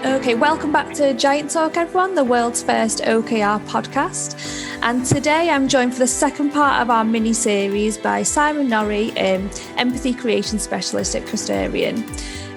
Okay, welcome back to Giant Talk, everyone, the world's first OKR podcast. And today I'm joined for the second part of our mini-series by Simon Norie, Empathy Creation Specialist at Custarian.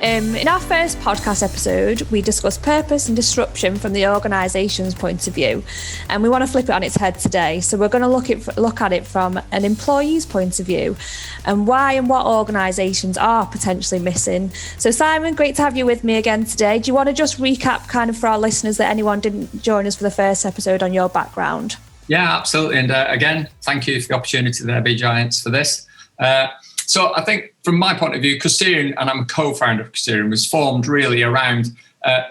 In our first podcast episode, we discussed purpose and disruption from the organisation's point of view, and we want to flip it on its head today. So we're going to look at it from an employee's point of view, and why and what organisations are potentially missing. So Simon, great to have you with me again today. Do you want to just recap kind of for our listeners that anyone didn't join us for the first episode on your background? Yeah, absolutely. And again, thank you for the opportunity there, Be Giants, for this. So I think from my point of view, Custarian, and I'm a co-founder of Custarian, was formed really around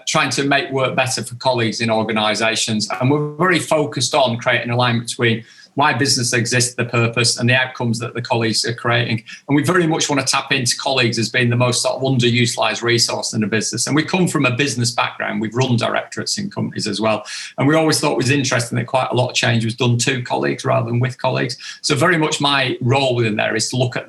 trying to make work better for colleagues in organisations. And we're very focused on creating alignment between why business exists, the purpose, and the outcomes that the colleagues are creating. And we very much want to tap into colleagues as being the most sort of underutilised resource in a business. And we come from a business background. We've run directorates in companies as well. And we always thought it was interesting that quite a lot of change was done to colleagues rather than with colleagues. So very much my role within there is to look at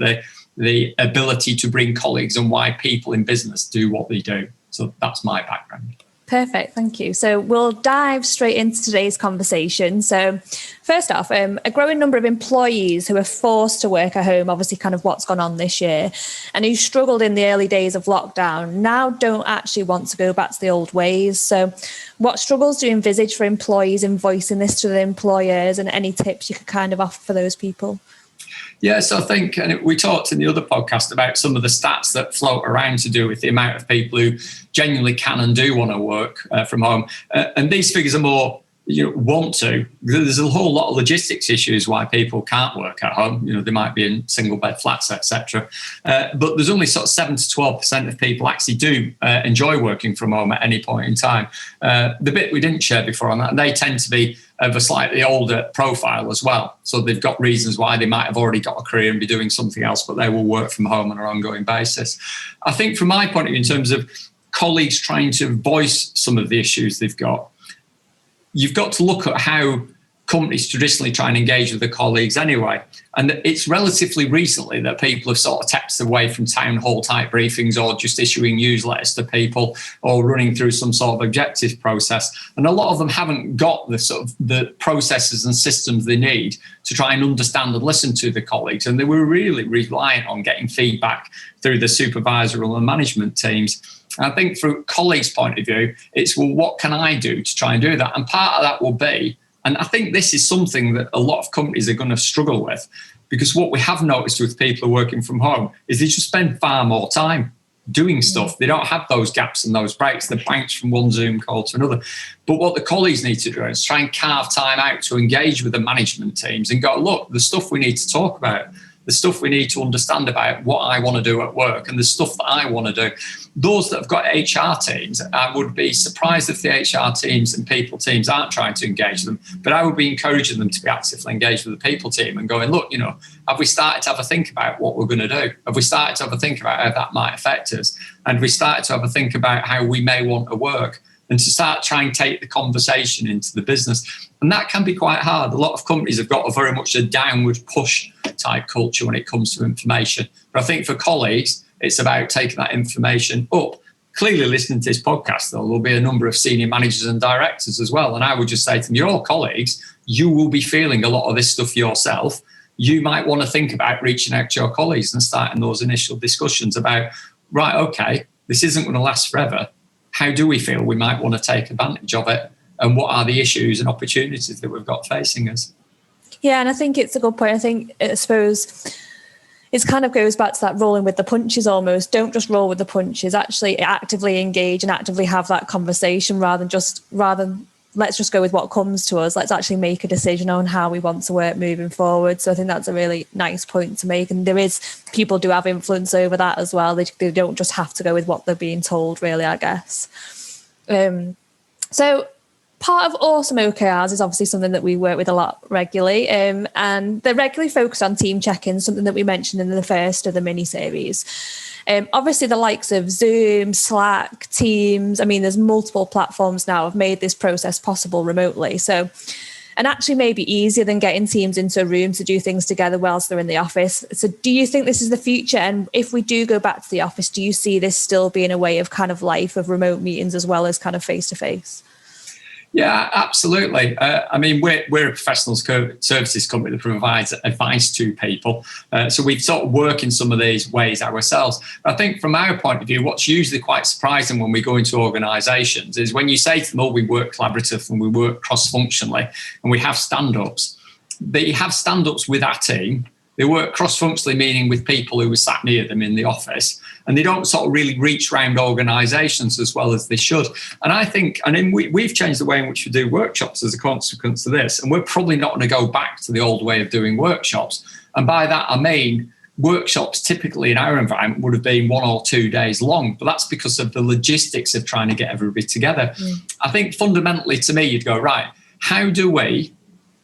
the ability to bring colleagues and why people in business do what they do. So that's my background. Perfect, thank you. So we'll dive straight into today's conversation. So first off, a growing number of employees who are forced to work at home, obviously kind of what's gone on this year, and who struggled in the early days of lockdown, now don't actually want to go back to the old ways. So what struggles do you envisage for employees in voicing this to their employers, and any tips you could kind of offer for those people? Yeah, so I think, and we talked in the other podcast about some of the stats that float around to do with the amount of people who genuinely can and do want to work from home. And these figures are more, want to. There's a whole lot of logistics issues why people can't work at home. They might be in single bed flats, etc. But there's only sort of 7 to 12% of people actually do enjoy working from home at any point in time. The bit we didn't share before on that, they tend to be of a slightly older profile as well. So they've got reasons why they might have already got a career and be doing something else, but they will work from home on an ongoing basis. I think from my point of view, in terms of colleagues trying to voice some of the issues they've got, you've got to look at how companies traditionally try and engage with their colleagues anyway. And it's relatively recently that people have sort of texted away from town hall type briefings or just issuing newsletters to people or running through some sort of objective process. And a lot of them haven't got the sort of the processes and systems they need to try and understand and listen to the colleagues. And they were really reliant on getting feedback through the supervisory and management teams. And I think from colleagues' point of view, it's, well, what can I do to try and do that? And part of that will be, and I think this is something that a lot of companies are going to struggle with, because what we have noticed with people who are working from home is they just spend far more time doing stuff. They don't have those gaps and those breaks. They bounce from one Zoom call to another. But what the colleagues need to do is try and carve time out to engage with the management teams and go, look, the stuff we need to talk about, the stuff we need to understand about what I want to do at work and the stuff that I want to do. Those that have got HR teams, I would be surprised if the HR teams and people teams aren't trying to engage them, but I would be encouraging them to be actively engaged with the people team and going, look, have we started to have a think about what we're going to do? Have we started to have a think about how that might affect us? And we started to have a think about how we may want to work, and to start trying to take the conversation into the business. And that can be quite hard. A lot of companies have got a very much a downward push type culture when it comes to information. But I think for colleagues, it's about taking that information up. Clearly listening to this podcast, though, there'll be a number of senior managers and directors as well. And I would just say to them, your colleagues, you will be feeling a lot of this stuff yourself. You might want to think about reaching out to your colleagues and starting those initial discussions about, right, okay, this isn't going to last forever. How do we feel we might want to take advantage of it? And what are the issues and opportunities that we've got facing us? Yeah, and I think it's a good point. I suppose it kind of goes back to that rolling with the punches almost. Don't just roll with the punches. Actually actively engage and actively have that conversation rather than let's just go with what comes to us. Let's actually make a decision on how we want to work moving forward. So I think that's a really nice point to make. And people do have influence over that as well. They don't just have to go with what they're being told, really, I guess. So part of awesome OKRs is obviously something that we work with a lot regularly. And they're regularly focused on team check-ins, something that we mentioned in the first of the mini-series. Obviously, the likes of Zoom, Slack, Teams, there's multiple platforms now have made this process possible remotely. So and actually maybe easier than getting teams into a room to do things together whilst they're in the office. So do you think this is the future? And if we do go back to the office, do you see this still being a way of kind of life, of remote meetings as well as kind of face-to-face? Yeah, absolutely. I mean, we're a professional services company that provides advice to people. So we sort of work in some of these ways ourselves. I think from our point of view, what's usually quite surprising when we go into organisations is when you say to them, oh, we work collaborative and we work cross-functionally and we have stand-ups. They have stand-ups with our team. They work cross-functionally, meaning with people who are sat near them in the office, and they don't sort of really reach around organisations as well as they should. And I think, we've changed the way in which we do workshops as a consequence of this, and we're probably not going to go back to the old way of doing workshops. And by that, I mean workshops typically in our environment would have been 1 or 2 days long, but that's because of the logistics of trying to get everybody together. I think fundamentally to me, you'd go, right, how do we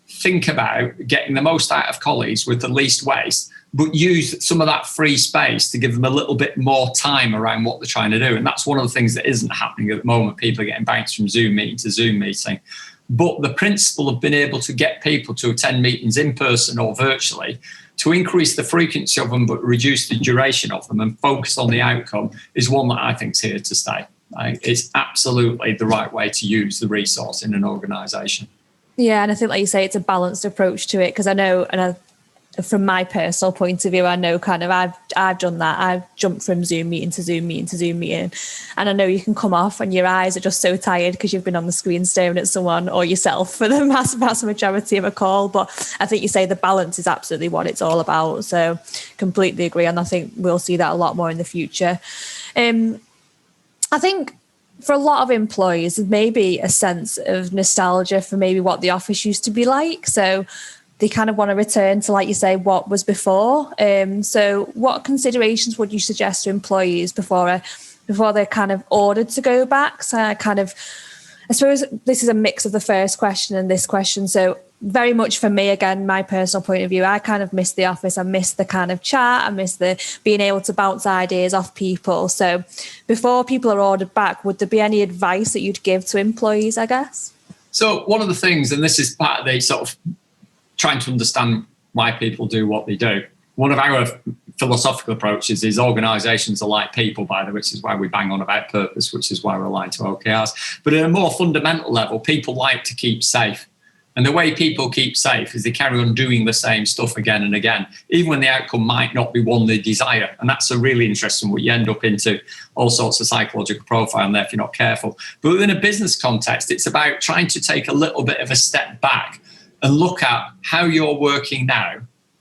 think about getting the most out of colleagues with the least waste, but use some of that free space to give them a little bit more time around what they're trying to do. And that's one of the things that isn't happening at the moment. People are getting bounced from Zoom meeting to Zoom meeting. But the principle of being able to get people to attend meetings in person or virtually, to increase the frequency of them but reduce the duration of them and focus on the outcome, is one that I think is here to stay. It's absolutely the right way to use the resource in an organisation. Yeah, and I think, like you say, it's a balanced approach to it, because I know, from my personal point of view, I know kind of I've done that. I've jumped from Zoom meeting to Zoom meeting to Zoom meeting, and I know you can come off and your eyes are just so tired because you've been on the screen staring at someone or yourself for the vast majority of a call. But I think you say the balance is absolutely what it's all about. So completely agree, and I think we'll see that a lot more in the future. I think for a lot of employees, there's maybe a sense of nostalgia for maybe what the office used to be like. So they kind of want to return to, like you say, what was before. So what considerations would you suggest to employees before they're kind of ordered to go back? So I suppose this is a mix of the first question and this question. So very much for me, again, my personal point of view, I kind of miss the office. I miss the kind of chat. I miss the being able to bounce ideas off people. So before people are ordered back, would there be any advice that you'd give to employees, I guess? So one of the things, and this is part of the sort of trying to understand why people do what they do. One of our philosophical approaches is organisations are like people, by the way, which is why we bang on about purpose, which is why we're aligned to OKRs. But at a more fundamental level, people like to keep safe. And the way people keep safe is they carry on doing the same stuff again and again, even when the outcome might not be one they desire. And that's a really interesting one. You end up into all sorts of psychological profile there if you're not careful. But within a business context, it's about trying to take a little bit of a step back and look at how you're working now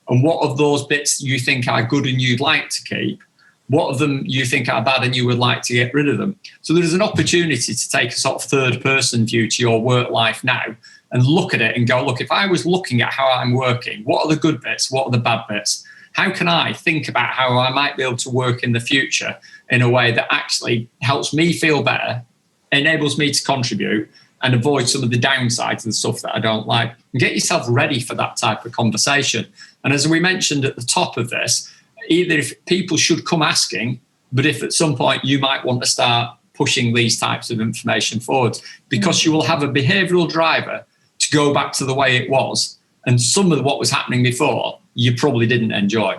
and what of those bits you think are good and you'd like to keep, what of them you think are bad and you would like to get rid of them. So there's an opportunity to take a sort of third person view to your work life now and look at it and go, look, if I was looking at how I'm working, what are the good bits? What are the bad bits? How can I think about how I might be able to work in the future in a way that actually helps me feel better, enables me to contribute, and avoid some of the downsides and stuff that I don't like? And get yourself ready for that type of conversation. And as we mentioned at the top of this, either if people should come asking, but if at some point you might want to start pushing these types of information forward, because you will have a behavioural driver to go back to the way it was, and some of what was happening before you probably didn't enjoy.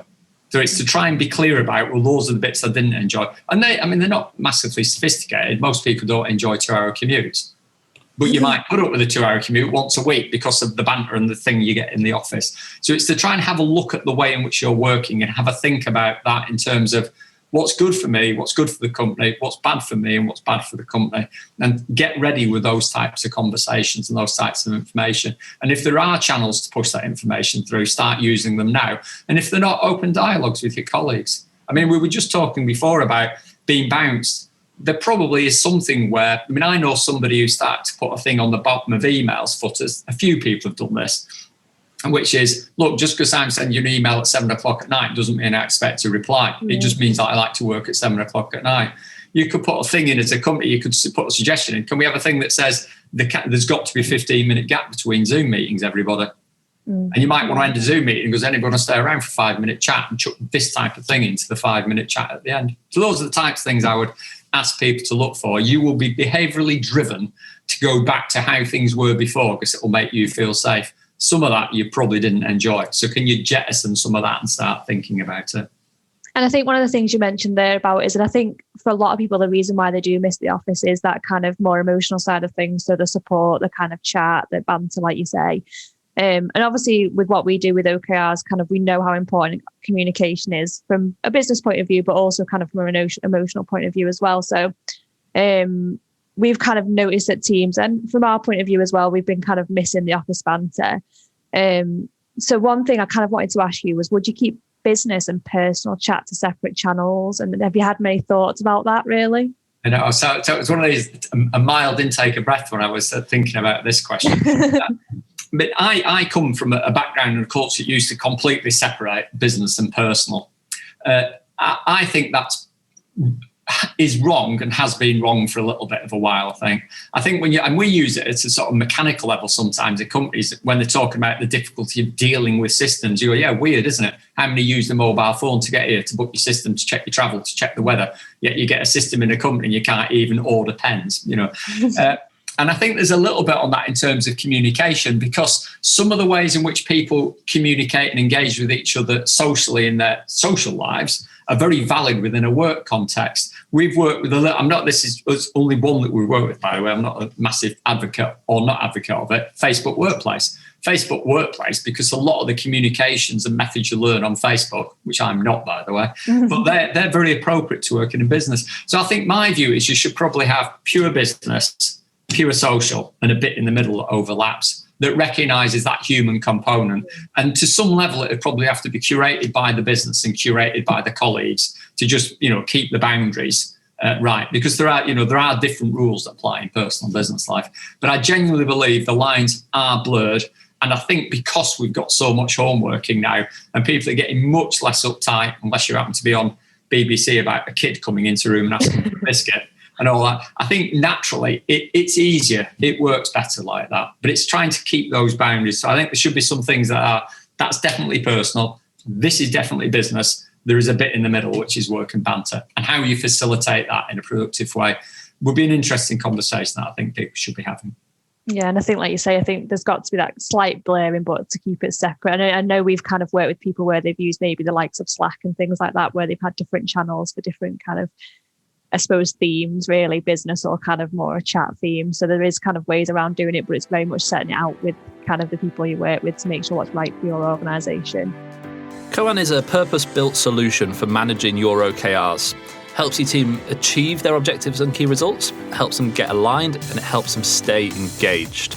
So it's to try and be clear about, well, those are the bits I didn't enjoy. And they're not massively sophisticated. Most people don't enjoy 2-hour commutes. But you might put up with a 2-hour commute once a week because of the banter and the thing you get in the office. So it's to try and have a look at the way in which you're working and have a think about that in terms of what's good for me, what's good for the company, what's bad for me and what's bad for the company, and get ready with those types of conversations and those types of information. And if there are channels to push that information through, start using them now. And if they're not, open dialogues with your colleagues. I mean, we were just talking before about being bounced. There probably is something where, I know somebody who started to put a thing on the bottom of emails footers. A few people have done this, which is, look, just because I'm sending you an email at 7:00 at night doesn't mean I expect to reply. It just means that I like to work at 7:00 at night. You could put a thing in as a company, you could put a suggestion in. Can we have a thing that says there's got to be a 15-minute gap between Zoom meetings, everybody? And you might want to end a Zoom meeting because anybody want to stay around for a 5-minute chat and chuck this type of thing into the 5-minute chat at the end. So those are the types of things I would ask people to look for. You will be behaviourally driven to go back to how things were before because it will make you feel safe. Some of that you probably didn't enjoy. So can you jettison some of that and start thinking about it? And I think one of the things you mentioned there about is, and I think for a lot of people, the reason why they do miss the office is that kind of more emotional side of things. So the support, the kind of chat, the banter, like you say. And obviously with what we do with OKRs, kind of we know how important communication is from a business point of view, but also kind of from an emotional point of view as well. So we've kind of noticed at teams, and from our point of view as well, we've been kind of missing the office banter. So one thing I kind of wanted to ask you was, would you keep business and personal chat to separate channels? And have you had many thoughts about that, really? I know. So it was one of these, a mild intake of breath when I was thinking about this question. But I come from a background and a culture that used to completely separate business and personal. I think that is wrong and has been wrong for a little bit of a while, I think when and we use it at a sort of mechanical level sometimes in companies when they're talking about the difficulty of dealing with systems. You go, yeah, weird, isn't it? How many use the mobile phone to get here, to book your system, to check your travel, to check the weather? Yet you get a system in a company and you can't even order pens, And I think there's a little bit on that in terms of communication, because some of the ways in which people communicate and engage with each other socially in their social lives are very valid within a work context. We've worked with this is only one that we work with, by the way. I'm not a massive advocate or not advocate of it. Facebook Workplace, because a lot of the communications and methods you learn on Facebook, which I'm not, by the way, but they're very appropriate to working in business. So I think my view is you should probably have pure business, pure social, and a bit in the middle that overlaps, that recognises that human component. And to some level, it would probably have to be curated by the business and curated by the colleagues to just, keep the boundaries right. Because there are different rules that apply in personal business life. But I genuinely believe the lines are blurred. And I think because we've got so much home working now and people are getting much less uptight, unless you happen to be on BBC about a kid coming into a room and asking for a biscuit, and all that, I think naturally it's easier. It works better like that. But it's trying to keep those boundaries. So I think there should be some things that's definitely personal. This is definitely business. There is a bit in the middle, which is work and banter. And how you facilitate that in a productive way would be an interesting conversation that I think people should be having. Yeah, and I think, like you say, I think there's got to be that slight blurring, but to keep it separate. I know we've kind of worked with people where they've used maybe the likes of Slack and things like that, where they've had different channels for different kind of, I suppose, themes, really, business or kind of more a chat theme. So there is kind of ways around doing it, but it's very much setting it out with kind of the people you work with to make sure what's right for your organisation. Koan is a purpose-built solution for managing your OKRs. Helps your team achieve their objectives and key results, helps them get aligned, and it helps them stay engaged.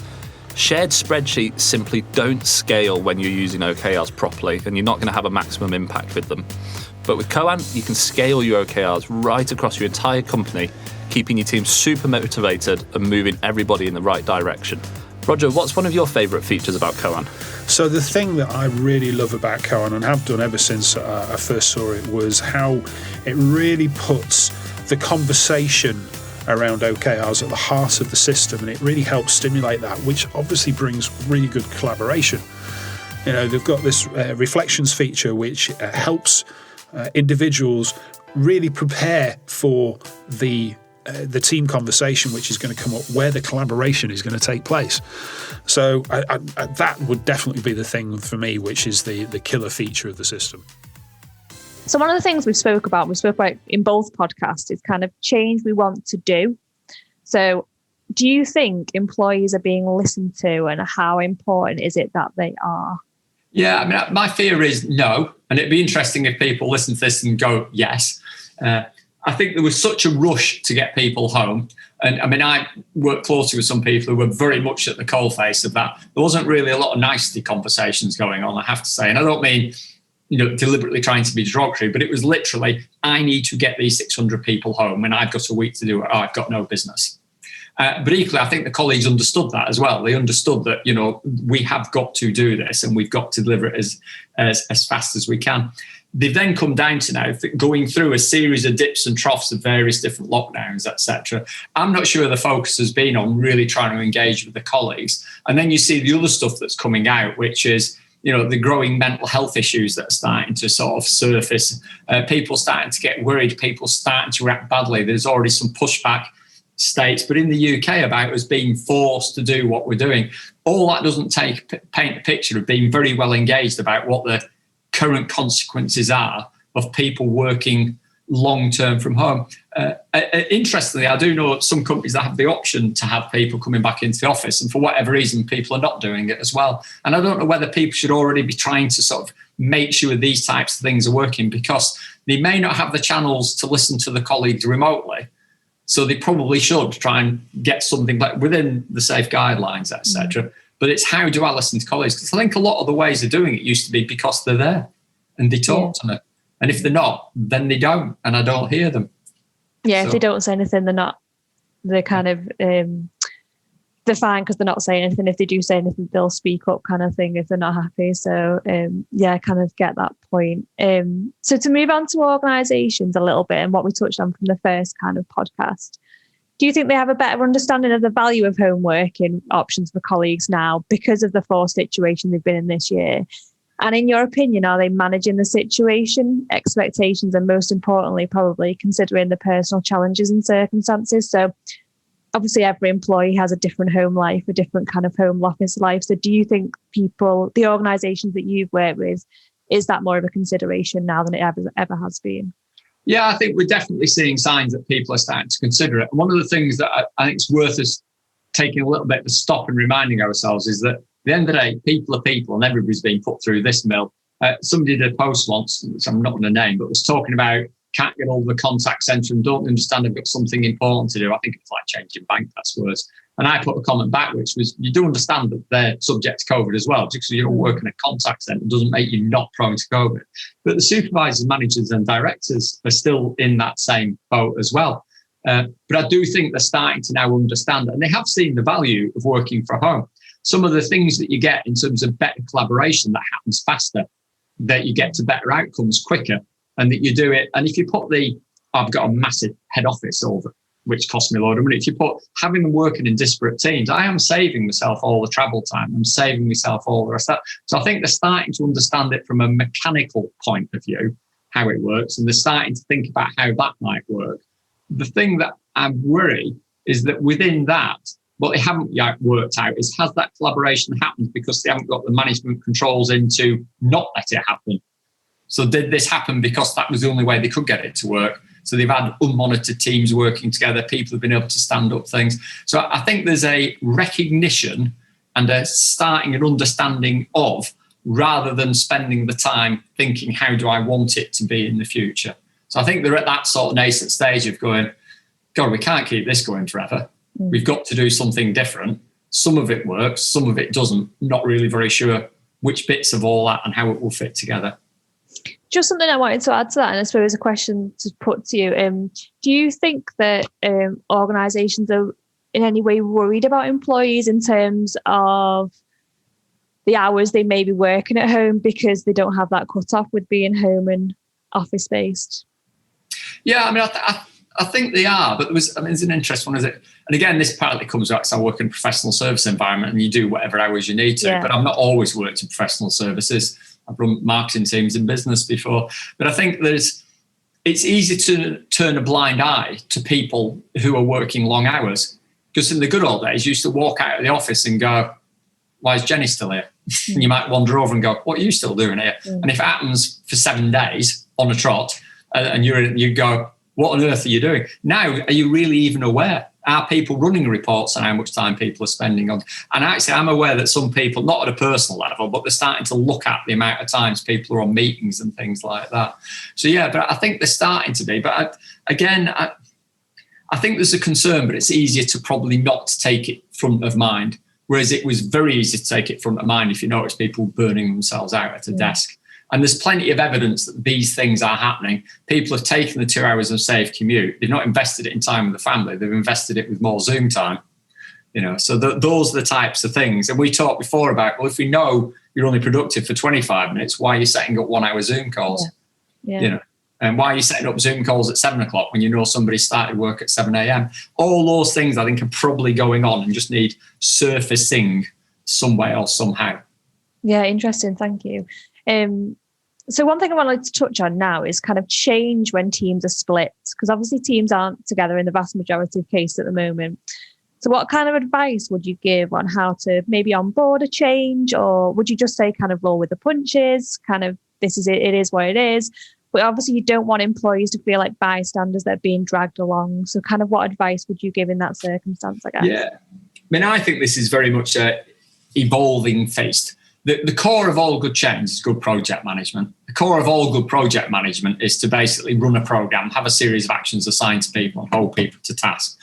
Shared spreadsheets simply don't scale when you're using OKRs properly, and you're not going to have a maximum impact with them. But with Koan, you can scale your OKRs right across your entire company, keeping your team super motivated and moving everybody in the right direction. Roger, what's one of your favourite features about Koan? So the thing that I really love about Koan, and have done ever since I first saw it, was how it really puts the conversation around OKRs at the heart of the system, and it really helps stimulate that, which obviously brings really good collaboration. They've got this reflections feature which helps individuals really prepare for the team conversation which is going to come up, where the collaboration is going to take place. So I that would definitely be the thing for me, which is the killer feature of the system. So one of the things we spoke about in both podcasts is kind of change we want to do. So do you think employees are being listened to, and how important is it that they are? Yeah, I mean, my fear is no. And it'd be interesting if people listen to this and go, yes. I think there was such a rush to get people home. And I mean, I worked closely with some people who were very much at the coalface of that. There wasn't really a lot of nicety conversations going on, I have to say. And I don't mean, deliberately trying to be derogatory, but it was literally, I need to get these 600 people home and I've got a week to do it. Oh, I've got no business. But equally, I think the colleagues understood that as well. They understood that, we have got to do this and we've got to deliver it as fast as we can. they've then come down to now going through a series of dips and troughs of various different lockdowns, etc. I'm not sure the focus has been on really trying to engage with the colleagues. And then you see the other stuff that's coming out, which is, the growing mental health issues that are starting to sort of surface. People starting to get worried, people starting to react badly. There's already some pushback states, but in the UK about us being forced to do what we're doing. All that doesn't paint a picture of being very well engaged about what the current consequences are of people working long-term from home. Interestingly, I do know some companies that have the option to have people coming back into the office, and for whatever reason, people are not doing it as well. And I don't know whether people should already be trying to sort of make sure these types of things are working, because they may not have the channels to listen to the colleagues remotely. So they probably should try and get something back within the safe guidelines, etc. But it's how do I listen to colleagues? Because I think a lot of the ways of doing it used to be because they're there and they talk to me. And if they're not, then they don't, and I don't hear them. Yeah, so if they don't say anything, they're kind of, they're fine because they're not saying anything. If they do say anything, they'll speak up kind of thing if they're not happy. So, I kind of get that point. So to move on to organisations a little bit and what we touched on from the first kind of podcast, do you think they have a better understanding of the value of home working options for colleagues now because of the forced situation they've been in this year? And in your opinion, are they managing the situation, expectations, and most importantly, probably considering the personal challenges and circumstances? So obviously every employee has a different home life, a different kind of home office life. So do you think the organisations that you've worked with, is that more of a consideration now than it ever has been? Yeah, I think we're definitely seeing signs that people are starting to consider it. And one of the things that I think is worth us taking a little bit of a stop and reminding ourselves is that at the end of the day, people are people, and everybody's being put through this mill. Somebody did a post once, which I'm not going to name, but was talking about can't get all the contact centre and don't understand I've got something important to do. I think it's like changing bank passwords. And I put a comment back, which was, you do understand that they're subject to COVID as well. Just because you don't work in a contact centre doesn't make you not prone to COVID. But the supervisors, managers and directors are still in that same boat as well. But I do think they're starting to now understand it, and they have seen the value of working from home. Some of the things that you get in terms of better collaboration that happens faster, that you get to better outcomes quicker, and that you do it. And if you put I've got a massive head office over, which costs me a load of money. If you put having them working in disparate teams, I am saving myself all the travel time. I'm saving myself all the rest of that. So I think they're starting to understand it from a mechanical point of view, how it works, and they're starting to think about how that might work. The thing that I worry is that within that, what they haven't yet worked out is, has that collaboration happened because they haven't got the management controls in to not let it happen? So did this happen because that was the only way they could get it to work? So they've had unmonitored teams working together. People have been able to stand up things. So I think there's a recognition and a starting an understanding of, rather than spending the time thinking, how do I want it to be in the future? So I think they're at that sort of nascent stage of going, God, we can't keep this going forever. We've got to do something different. Some of it works, some of it doesn't. Not really very sure which bits of all that and how it will fit together. Just something I wanted to add to that, and I suppose a question to put to you. Do you think that organisations are in any way worried about employees in terms of the hours they may be working at home because they don't have that cut-off with being home and office-based? Yeah, I mean, I think they are, but there's an interesting one, is it? And again, this partly comes out because I work in a professional service environment and you do whatever hours you need to, but I've not always worked in professional services. I've run marketing teams in business before. But I think it's easy to turn a blind eye to people who are working long hours, because in the good old days, you used to walk out of the office and go, why is Jenny still here? And you might wander over and go, what are you still doing here? And if it happens for 7 days on a trot and you go, what on earth are you doing? Now, are you really even aware? Are people running reports on how much time people are spending on? And actually, I'm aware that some people, not at a personal level, but they're starting to look at the amount of times people are on meetings and things like that. So, yeah, but I think they're starting to be. But I think there's a concern, but it's easier to probably not take it front of mind. Whereas it was very easy to take it front of mind if you notice people burning themselves out at a desk. And there's plenty of evidence that these things are happening. People have taken the 2 hours of safe commute. They've not invested it in time with the family. They've invested it with more Zoom time. So those are the types of things. And we talked before about, well, if we know you're only productive for 25 minutes, why are you setting up 1 hour Zoom calls? And why are you setting up Zoom calls at 7 o'clock when you know somebody started work at 7 a.m.? All those things I think are probably going on and just need surfacing some way or somehow. Yeah, interesting. Thank you. So one thing I wanted to touch on now is kind of change when teams are split, because obviously teams aren't together in the vast majority of cases at the moment. So what kind of advice would you give on how to maybe onboard a change, or would you just say kind of roll with the punches, kind of this is it is what it is? But obviously you don't want employees to feel like bystanders that are being dragged along. So kind of what advice would you give in that circumstance, I guess? Yeah. I mean, I think this is very much a evolving phase. The core of all good change is good project management. The core of all good project management is to basically run a program, have a series of actions assigned to people and hold people to task.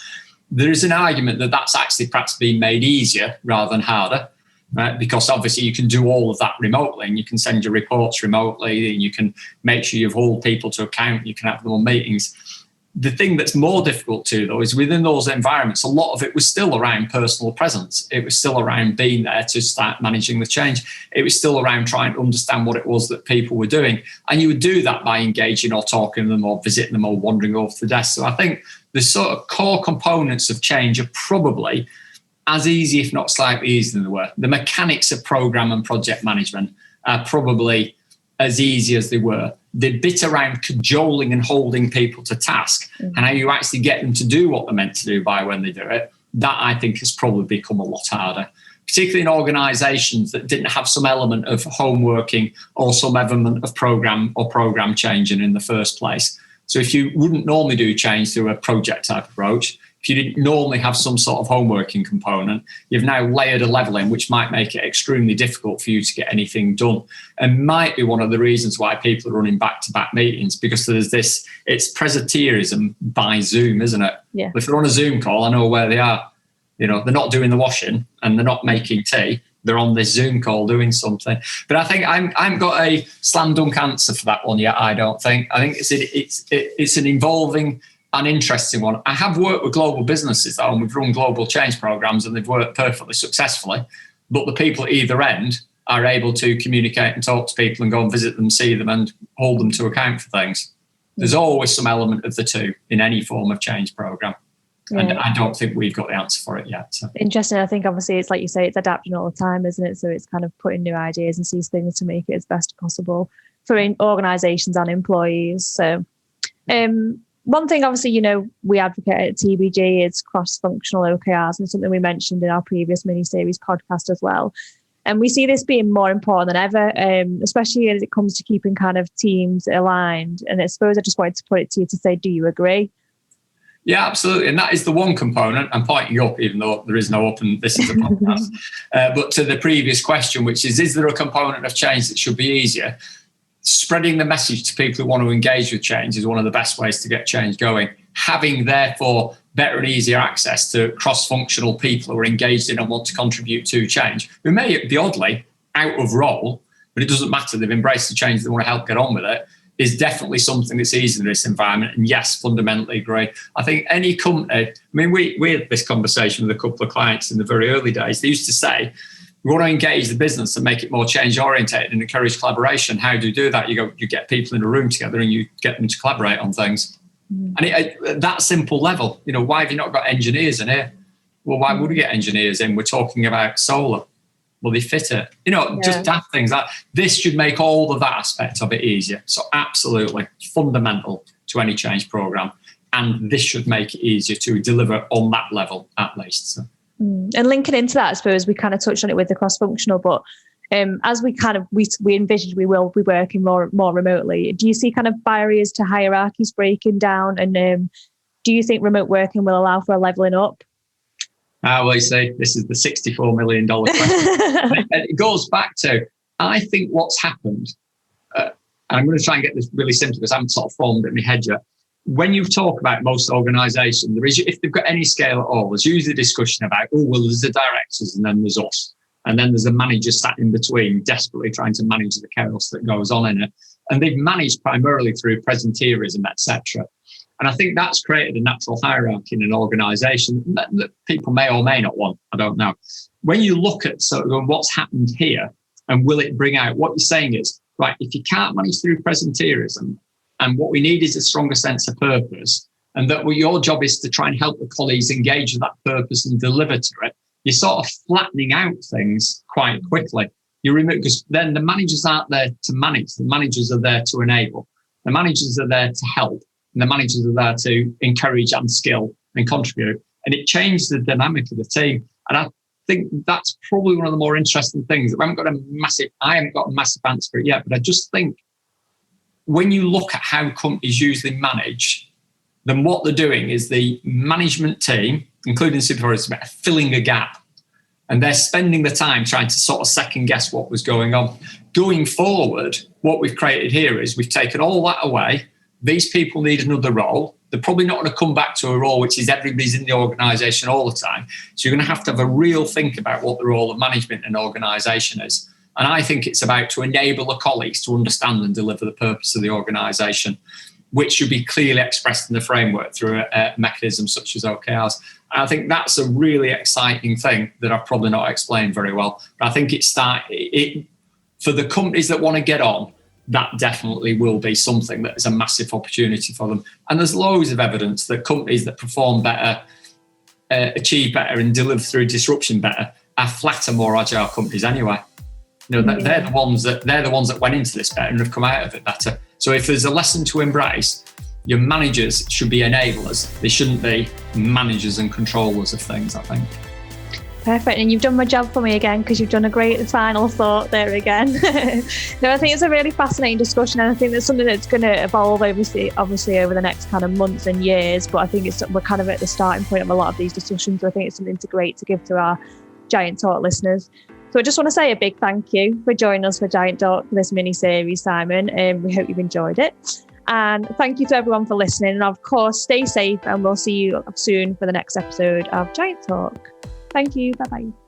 There is an argument that that's actually perhaps being made easier rather than harder. Right? Because obviously you can do all of that remotely, and you can send your reports remotely, and you can make sure you've hold people to account, you can have them on meetings. The thing that's more difficult too, though, is within those environments, a lot of it was still around personal presence. It was still around being there to start managing the change. It was still around trying to understand what it was that people were doing. And you would do that by engaging or talking to them or visiting them or wandering over to the desk. So I think the sort of core components of change are probably as easy, if not slightly easier than they were. The mechanics of program and project management are probably as easy as they were. The bit around cajoling and holding people to task and how you actually get them to do what they're meant to do by when they do it, that I think has probably become a lot harder, particularly in organisations that didn't have some element of homeworking or some element of program or program changing in the first place. So if you wouldn't normally do change through a project type approach, if you didn't normally have some sort of homeworking component, you've now layered a level in which might make it extremely difficult for you to get anything done. And might be one of the reasons why people are running back-to-back meetings, because there's this, it's presenteeism by Zoom, isn't it? Yeah. If they're on a Zoom call, I know where they are. They're not doing the washing and they're not making tea. They're on this Zoom call doing something. But I think I haven't got a slam dunk answer for that one yet, I don't think. I think it's an evolving an interesting one. I have worked with global businesses though, and we've run global change programs and they've worked perfectly successfully. But the people at either end are able to communicate and talk to people and go and visit them, see them and hold them to account for things. There's always some element of the two in any form of change program. Yeah. And I don't think we've got the answer for it yet. So. Interesting. I think obviously it's like you say, it's adapting all the time, isn't it? So it's kind of putting new ideas and sees things to make it as best possible for organisations and employees. So one thing, obviously, we advocate at TBG is cross-functional OKRs, and something we mentioned in our previous mini-series podcast as well. And we see this being more important than ever, especially as it comes to keeping kind of teams aligned. And I suppose I just wanted to put it to you to say, do you agree? Yeah, absolutely. And that is the one component. I'm pointing up, even though there is no up and this is a podcast. But to the previous question, which is there a component of change that should be easier? Spreading the message to people who want to engage with change is one of the best ways to get change going. Having, therefore, better and easier access to cross-functional people who are engaged in and want to contribute to change, who may be oddly out of role, but it doesn't matter. They've embraced the change. They want to help get on with it. Is definitely something that's easy in this environment. And yes, fundamentally agree. I think any company, we had this conversation with a couple of clients in the very early days. They used to say, we want to engage the business and make it more change oriented and encourage collaboration. How do you do that? You get people in a room together and you get them to collaborate on things. And at that simple level, why have you not got engineers in here? Well, why would we get engineers in? We're talking about solar. Will they fit it? Just daft things. This should make all of that aspect of it easier. So absolutely fundamental to any change program. And this should make it easier to deliver on that level at least. So. And linking into that, I suppose we kind of touched on it with the cross-functional, but as we kind of, we envisage we will be working more remotely. Do you see kind of barriers to hierarchies breaking down? And do you think remote working will allow for a leveling up? Well, you see, this is the $64 million question. And it goes back to, I think what's happened, and I'm going to try and get this really simple because I haven't sort of formed it in my head yet. When you talk about most organisations, if they've got any scale at all, there's usually a discussion about, there's the directors and then there's us. And then there's a manager sat in between, desperately trying to manage the chaos that goes on in it. And they've managed primarily through presenteeism, etc. And I think that's created a natural hierarchy in an organisation that people may or may not want. I don't know. When you look at sort of what's happened here and will it bring out, what you're saying is, right, if you can't manage through presenteeism, And what we need is a stronger sense of purpose. And that your job is to try and help the colleagues engage with that purpose and deliver to it. You're sort of flattening out things quite quickly. You remove, because then the managers aren't there to manage. The managers are there to enable. The managers are there to help. And the managers are there to encourage and skill and contribute. And it changes the dynamic of the team. And I think that's probably one of the more interesting things. I haven't got a massive answer for it yet, but I just think when you look at how companies usually manage, then what they're doing is the management team, including supervisors, are filling a gap. And they're spending the time trying to sort of second guess what was going on. Going forward, what we've created here is we've taken all that away. These people need another role. They're probably not going to come back to a role which is everybody's in the organisation all the time. So you're going to have a real think about what the role of management in an organisation is. And I think it's about to enable the colleagues to understand and deliver the purpose of the organisation, which should be clearly expressed in the framework through a mechanism such as OKRs. And I think that's a really exciting thing that I've probably not explained very well. But I think for the companies that want to get on, that definitely will be something that is a massive opportunity for them. And there's loads of evidence that companies that perform better, achieve better and deliver through disruption better are flatter, more agile companies anyway. They're the ones that went into this better and have come out of it better. So if there's a lesson to embrace, your managers should be enablers. They shouldn't be managers and controllers of things, I think. Perfect. And you've done my job for me again, because you've done a great final thought there again. No, I think it's a really fascinating discussion, and I think that's something that's going to evolve obviously over the next kind of months and years. But I think we're kind of at the starting point of a lot of these discussions. So I think it's something great to give to our Giant Talk listeners. So I just want to say a big thank you for joining us for Giant Talk for this mini-series, Simon. We hope you've enjoyed it. And thank you to everyone for listening. And of course, stay safe, and we'll see you soon for the next episode of Giant Talk. Thank you. Bye-bye.